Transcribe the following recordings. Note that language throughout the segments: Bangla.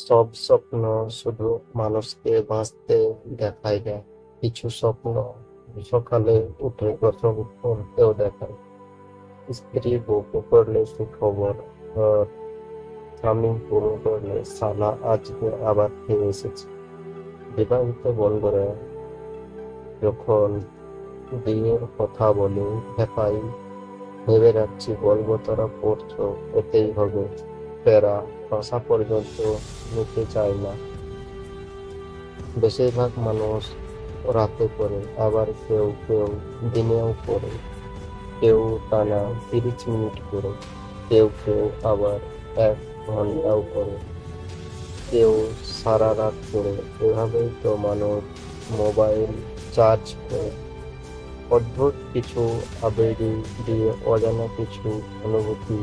সব স্বপ্ন শুধু মানুষকে বাঁচতে দেখায় না, কিছু স্বপ্ন সকালে উঠে প্রথম পড়তেও দেখায়। স্ত্রী বউকে পড়লে সুখবর, আর স্বামী পুরো পড়লে সালা আজকে আবার খেয়ে এসেছে। বিবাহিত বন্ধুরা যখন বিয়ের কথা বলে হেপাই, ভেবে রাখছি বলবো তোরা পড়ছো, এতেই হবে। প্যারা বাসা পর্যন্ত নিতে চায় না। বেশিরভাগ মানুষ রাতে পড়ে, আবার কেউ কেউ দিনেও পড়ে। কেউ টানা 30 মিনিট করে, কেউ কেউ আবার 1 ঘন্টাও করে, কেউ সারা রাত করে। এভাবেই তো মানুষ মোবাইল চার্জ করে। অদ্ভুত কিছু আবেগী দিয়ে অজানা কিছু অনুভূতি,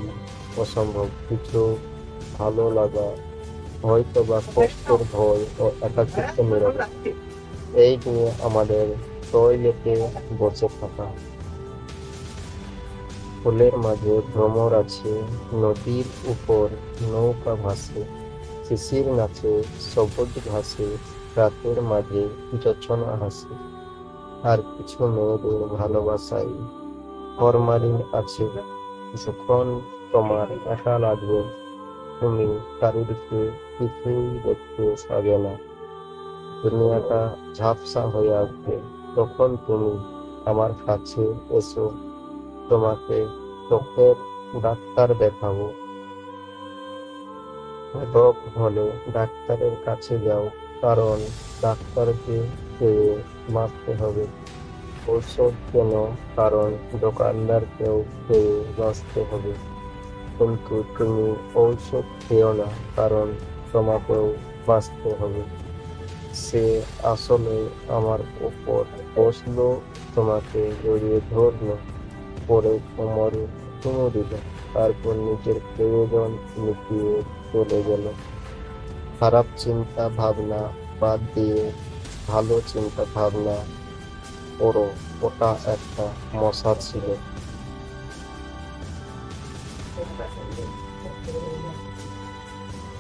অসম্ভব কিছু ভালো লাগা, হয়তো বা কষ্টের ভয় ও একাকিত্ব নীরবে। এই নিয়ে আমাদের টয়লেটে বসে থাকা, ফুলের মাঝে ভ্রমর আছে, নদীর উপর নৌকা ভাসে, শিশির নাচে, সবুজ ঘাসে, রাতের মাঝে জোছনা হাসে। আর কিছু মেয়েদের ভালোবাসায় ফরমালিন আছে। যখন তোমার একা লাগবে, তুমি কারুরকে কিছুই দেখতে পাবে না, দুনিয়াটা ঝাপসা হয়ে আসবে, তখন তুমি আমার কাছে এসো, তোমাকে চোখের ডাক্তার দেখাবো। রোগ হলে ডাক্তারের কাছে যাও, কারণ ডাক্তারকে পেয়ে বাঁচতে হবে। ঔষধ কেন, কারণ দোকানদারকেও পেয়ে বাঁচতে হবে। কিন্তু তুমি ঔষধ খেও না, কারণ তোমাকেও বাঁচতে হবে। সে আসলে আমার উপর বসলো, তোমাকে জড়িয়ে ধরলো, পরে কোমরে চুমু দিল, তারপর নিজের প্রয়োজন মিটিয়ে চলে গেল। খারাপ চিন্তা ভাবনা বাদ দিয়ে ভালো চিন্তা ভাবনা করো। ওটা একটা মশা ছিল।